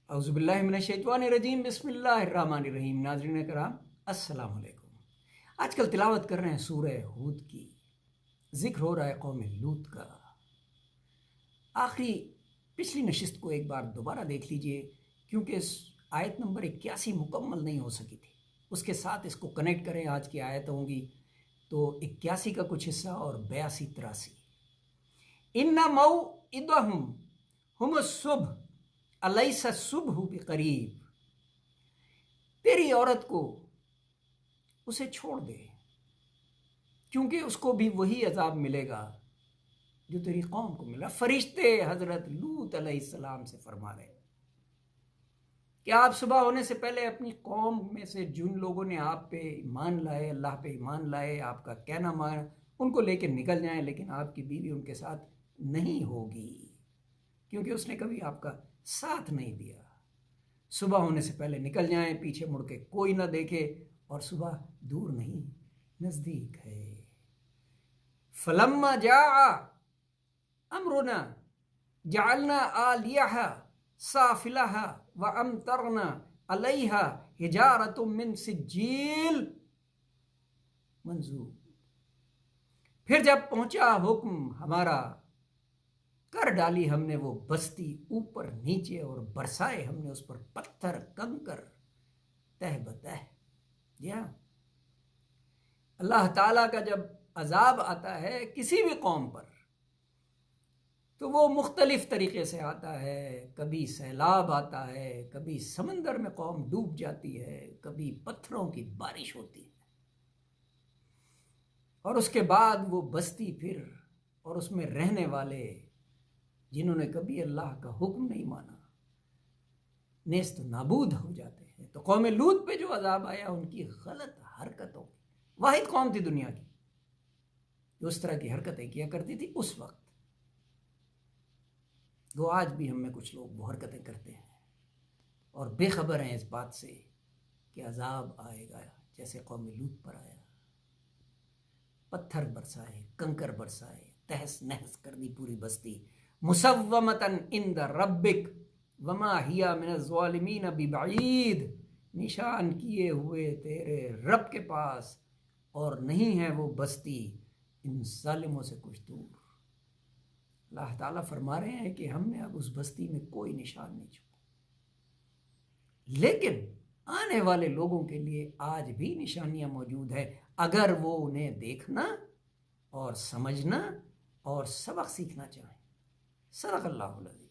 اعوذ باللہ من الشیطان الرجیم بسم اللہ الرحمن الرحیم۔ ناظرین کرام السلام علیکم۔ آج کل تلاوت کر رہے ہیں سورہ ہود کی، ذکر ہو رہا ہے قوم لوط کا۔ آخری پچھلی نشست کو ایک بار دوبارہ دیکھ لیجئے، کیونکہ اس آیت نمبر 81 مکمل نہیں ہو سکی تھی۔ اس کے ساتھ اس کو کنیکٹ کریں، آج کی آیت ہوں گی تو 81 کا کچھ حصہ اور 82 83۔ ان موعدہم ہم الصبح الیس الصبح بقریب، تیری عورت کو اسے چھوڑ دے، کیونکہ اس کو بھی وہی عذاب ملے گا جو تیری قوم کو ملا۔ فرشتے حضرت لوط علیہ السلام سے فرما رہے کہ آپ صبح ہونے سے پہلے اپنی قوم میں سے جن لوگوں نے آپ پہ ایمان لائے، اللہ پہ ایمان لائے، آپ کا کہنا مانا، ان کو لے کے نکل جائیں، لیکن آپ کی بیوی ان کے ساتھ نہیں ہوگی، کیونکہ اس نے کبھی آپ کا ساتھ نہیں دیا۔ صبح ہونے سے پہلے نکل جائیں، پیچھے مڑ کے کوئی نہ دیکھے، اور صبح دور نہیں نزدیک ہے۔ فلما جاء امرنا جعلنا عالیہا سافلہا وامطرنا علیہا حجارۃ من سجیل منضود، پھر جب پہنچا حکم ہمارا، کر ڈالی ہم نے وہ بستی اوپر نیچے، اور برسائے ہم نے اس پر پتھر کنکر تہ بتہ۔ جی ہاں، اللہ تعالیٰ کا جب عذاب آتا ہے کسی بھی قوم پر تو وہ مختلف طریقے سے آتا ہے۔ کبھی سیلاب آتا ہے، کبھی سمندر میں قوم ڈوب جاتی ہے، کبھی پتھروں کی بارش ہوتی ہے، اور اس کے بعد وہ بستی پھر اور اس میں رہنے والے جنہوں نے کبھی اللہ کا حکم نہیں مانا نیست نابود ہو جاتے ہیں۔ تو قوم لوط پہ جو عذاب آیا ان کی غلط حرکتوں کی، واحد قوم تھی دنیا کی جو اس طرح کی حرکتیں کیا کرتی تھی اس وقت۔ تو آج بھی ہم میں کچھ لوگ وہ حرکتیں کرتے ہیں اور بے خبر ہیں اس بات سے کہ عذاب آئے گا جیسے قوم لوط پر آیا۔ پتھر برسائے، کنکر برسائے، تہس نہس کر دی پوری بستی۔ مسومتاً عند ربک وما ہی من الظالمین ببعید، نشان کیے ہوئے تیرے رب کے پاس، اور نہیں ہے وہ بستی ان ظالموں سے کچھ دور۔ اللہ تعالیٰ فرما رہے ہیں کہ ہم نے اب اس بستی میں کوئی نشان نہیں چھوڑا، لیکن آنے والے لوگوں کے لیے آج بھی نشانیاں موجود ہیں، اگر وہ انہیں دیکھنا اور سمجھنا اور سبق سیکھنا چاہیں۔ صدق اللہ العظیم۔